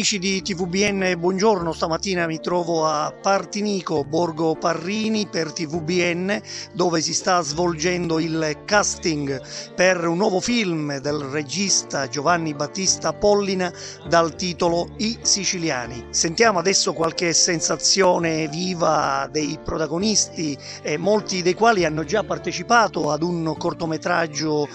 Amici di TVBN, buongiorno. Stamattina mi trovo a Partinico, Borgo Parrini, per TVBN, dove si sta svolgendo il casting per un nuovo film del regista Giovanni Battista Pollina dal titolo I Siciliani. Sentiamo adesso qualche sensazione viva dei protagonisti, molti dei quali hanno già partecipato ad un cortometraggio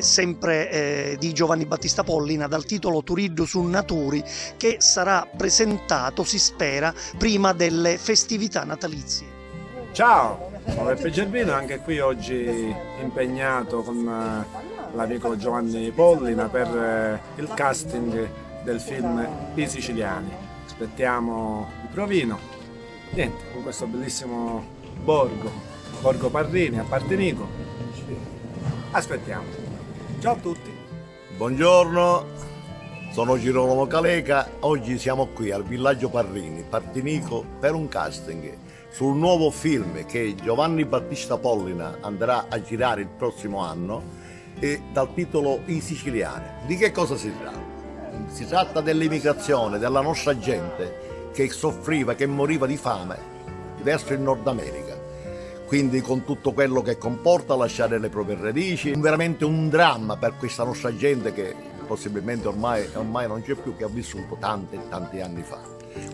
sempre di Giovanni Battista Pollina dal titolo Turiddu su Naturi, che sarà presentato, si spera, prima delle festività natalizie. Ciao, sono Beppe Gerbino, anche qui oggi impegnato con l'amico Giovanni Pollina per il casting del film I Siciliani. Aspettiamo il provino. Niente, con questo bellissimo Borgo Parrini a Partinico. Aspettiamo. Ciao a tutti. Buongiorno. Sono Girolamo Caleca, oggi siamo qui al villaggio Parrini, Partinico, per un casting sul nuovo film che Giovanni Battista Pollina andrà a girare il prossimo anno e dal titolo I Siciliani. Di che cosa si tratta? Si tratta dell'immigrazione della nostra gente che soffriva, che moriva di fame verso il Nord America. Quindi con tutto quello che comporta lasciare le proprie radici, veramente un dramma per questa nostra gente che possibilmente ormai non c'è più, che ha vissuto tanti anni fa.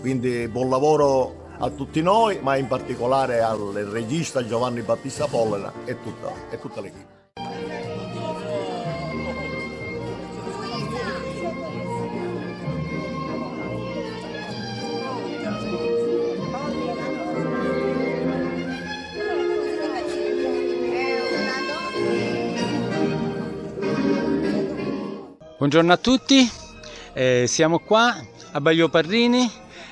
Quindi buon lavoro a tutti noi, ma in particolare al regista Giovanni Battista Pollina e tutta l'equipe. Buongiorno a tutti, siamo qua a Baglio Parrini,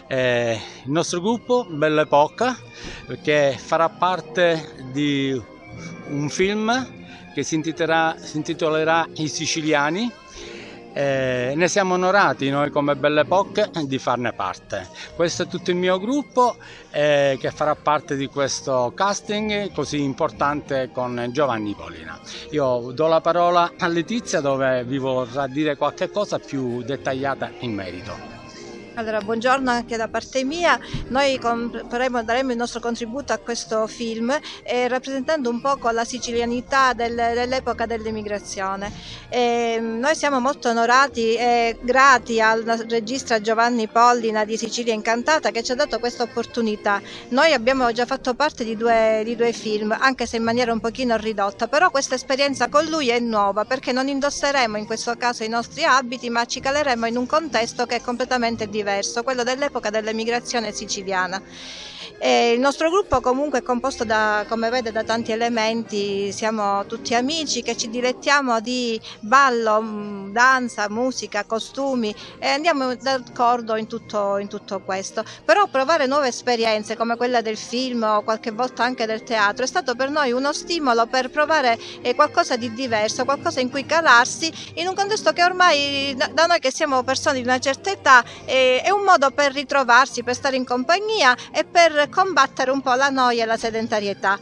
il nostro gruppo Bella Epoca, che farà parte di un film che si intitolerà I Siciliani. Ne siamo onorati noi come Belle Epoche di farne parte. Questo è tutto il mio gruppo che farà parte di questo casting così importante con Giovanni Pollina. Io do la parola a Letizia, dove vi vorrà dire qualche cosa più dettagliata in merito. Allora, buongiorno anche da parte mia. Noi daremo il nostro contributo a questo film rappresentando un poco la sicilianità dell'epoca dell'emigrazione. Noi siamo molto onorati e grati al regista Giovanni Pollina di Sicilia Incantata, che ci ha dato questa opportunità. Noi abbiamo già fatto parte di due film, anche se in maniera un pochino ridotta, però questa esperienza con lui è nuova, perché non indosseremo in questo caso i nostri abiti, ma ci caleremo in un contesto che è completamente diverso, quello dell'epoca dell'emigrazione siciliana. Il nostro gruppo comunque è composto come vede, da tanti elementi. Siamo tutti amici che ci dilettiamo di ballo, danza, musica, costumi, e andiamo d'accordo in tutto questo. Però provare nuove esperienze come quella del film o qualche volta anche del teatro è stato per noi uno stimolo per provare qualcosa di diverso, qualcosa in cui calarsi in un contesto che ormai da noi che siamo persone di una certa età è un modo per ritrovarsi, per stare in compagnia e per combattere un po' la noia e la sedentarietà.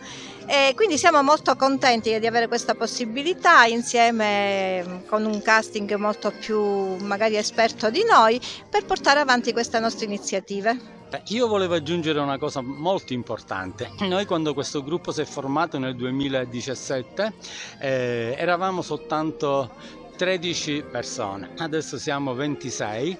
Quindi siamo molto contenti di avere questa possibilità, insieme con un casting molto più magari esperto di noi, per portare avanti queste nostre iniziative. Io volevo aggiungere una cosa molto importante. Noi, quando questo gruppo si è formato nel 2017, eravamo soltanto 13 persone, adesso siamo 26,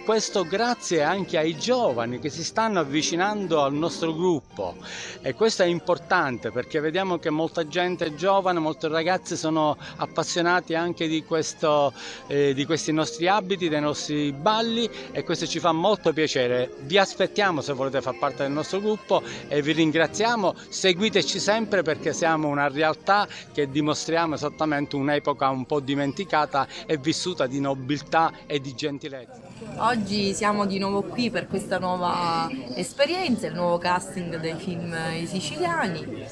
questo grazie anche ai giovani che si stanno avvicinando al nostro gruppo, e questo è importante perché vediamo che molta gente giovane, molti ragazzi sono appassionati anche di questi nostri abiti, dei nostri balli, e questo ci fa molto piacere. Vi aspettiamo se volete far parte del nostro gruppo e vi ringraziamo. Seguiteci sempre, perché siamo una realtà che dimostriamo esattamente un'epoca un po' dimenticata e vissuta di nobiltà e di gentilezza. Oggi siamo di nuovo qui per questa nuova esperienza, il nuovo casting dei film I Siciliani.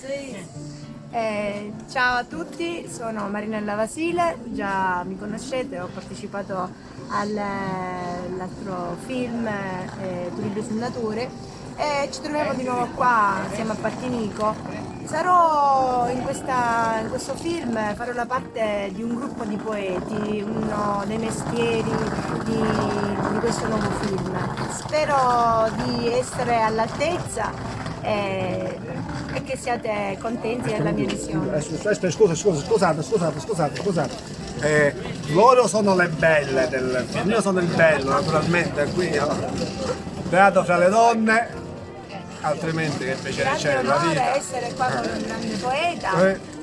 Ciao a tutti, sono Marinella Vasile, già mi conoscete, ho partecipato all'altro film Turiddu su Naturi, e ci troviamo di nuovo qua, siamo a Partinico. Sarò in questo film, farò la parte di un gruppo di poeti, uno dei mestieri di questo nuovo film. Spero di essere all'altezza e che siate contenti della mia visione. Scusate. Loro sono le belle del film, io sono il bello, naturalmente, qui beato fra le donne, altrimenti che piacere c'è Grande la onore vita. essere qua con un grande poeta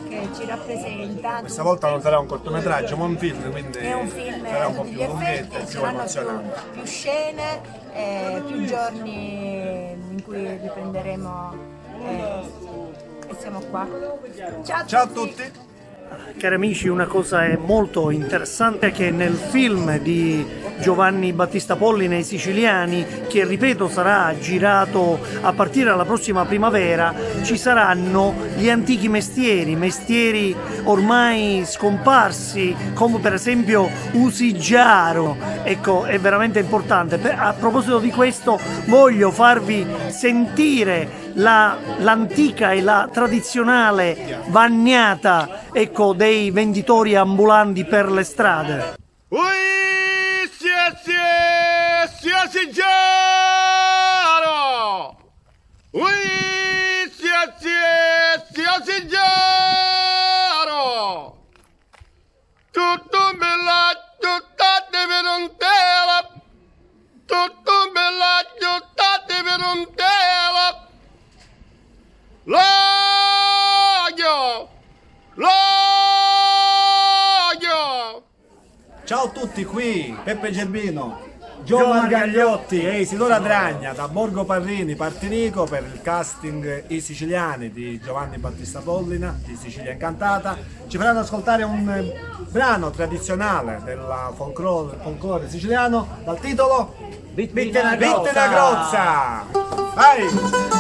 che ci rappresenta. Questa volta non sarà un cortometraggio, ma un film, quindi È un film sarà un po' a tutti più gli effetti, lunghetto e più saranno emozionante. più scene, più giorni in cui riprenderemo e siamo qua. Ciao a tutti! Cari amici, una cosa è molto interessante che nel film di Giovanni Battista Pollina e i Siciliani, che ripeto sarà girato a partire dalla prossima primavera, ci saranno gli antichi mestieri ormai scomparsi, come per esempio usigiaro. Ecco, è veramente importante. A proposito di questo voglio farvi sentire l'antica e la tradizionale vagnata, ecco, dei venditori ambulanti per le strade. Ciao a tutti, qui Peppe Gerbino, Giovanni Gagliotti e Isidora Dragna da Borgo Parrini, Partinico, per il casting I Siciliani di Giovanni Battista Pollina di Sicilia Incantata. Ci faranno ascoltare un brano tradizionale del folklore siciliano dal titolo Bitte na Grozza! Vai!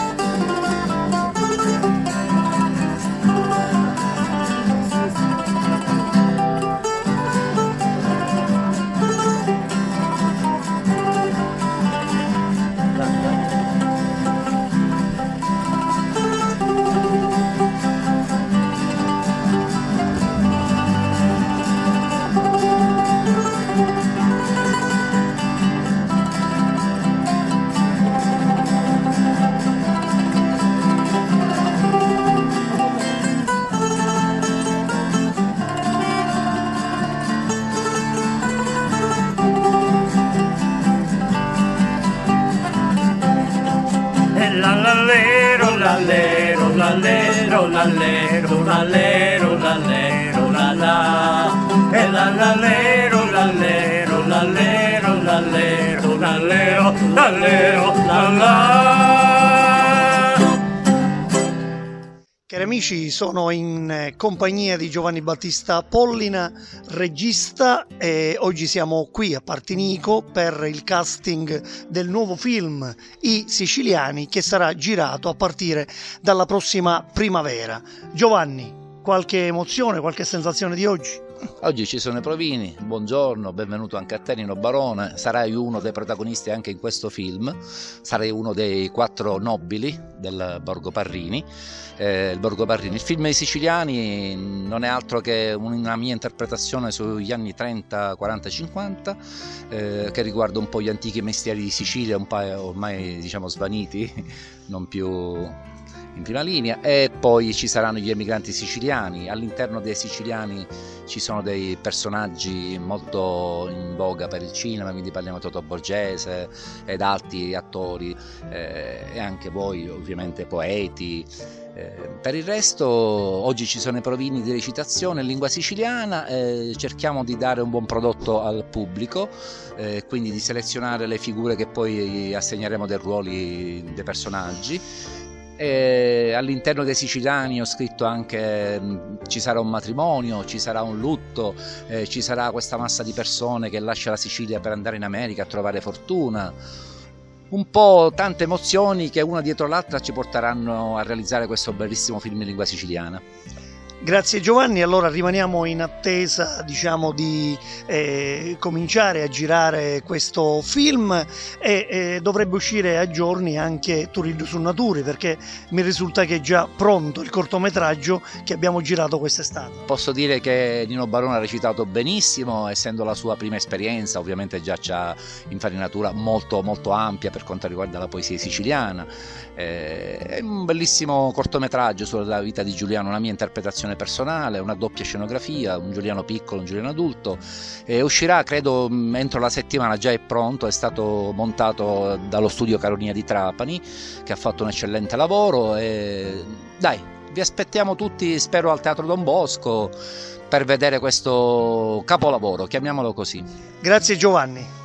Lallero, lallero, lallero, lallero, lallero, lallero, lalla. E lallero, lallero, lallero, lallero, lallero, lallero, lalla. Cari amici, sono in compagnia di Giovanni Battista Pollina, regista, e oggi siamo qui a Partinico per il casting del nuovo film I Siciliani, che sarà girato a partire dalla prossima primavera. Giovanni, qualche emozione, qualche sensazione di oggi? Oggi ci sono i provini, buongiorno, benvenuto anche a te Nino Barone, sarai uno dei protagonisti anche in questo film, sarai uno dei 4 nobili del Borgo Parrini. Il Borgo Parrini, il film I Siciliani non è altro che una mia interpretazione sugli anni 30, 40, 50 che riguarda un po' gli antichi mestieri di Sicilia, un po' ormai diciamo svaniti, non più in prima linea, e poi ci saranno gli emigranti siciliani. All'interno dei siciliani ci sono dei personaggi molto in voga per il cinema, quindi parliamo di Totò Borgese ed altri attori e anche voi ovviamente poeti. Per il resto oggi ci sono i provini di recitazione in lingua siciliana, cerchiamo di dare un buon prodotto al pubblico, quindi di selezionare le figure che poi assegneremo dei ruoli dei personaggi. E all'interno dei siciliani ho scritto anche ci sarà un matrimonio, ci sarà un lutto, ci sarà questa massa di persone che lascia la Sicilia per andare in America a trovare fortuna, un po' tante emozioni che una dietro l'altra ci porteranno a realizzare questo bellissimo film in lingua siciliana. Grazie Giovanni, allora rimaniamo in attesa, diciamo, di cominciare a girare questo film e dovrebbe uscire a giorni anche Turillo su Naturi, perché mi risulta che è già pronto il cortometraggio che abbiamo girato quest'estate. Posso dire che Nino Barone ha recitato benissimo, essendo la sua prima esperienza, ovviamente già c'ha infarinatura molto molto ampia per quanto riguarda la poesia siciliana. È un bellissimo cortometraggio sulla vita di Giuliano, una mia interpretazione personale, una doppia scenografia, un Giuliano piccolo, un Giuliano adulto. Uscirà credo entro la settimana, già è pronto, è stato montato dallo studio Caronia di Trapani, che ha fatto un eccellente lavoro. Dai, vi aspettiamo tutti, spero, al Teatro Don Bosco per vedere questo capolavoro, chiamiamolo così. Grazie Giovanni.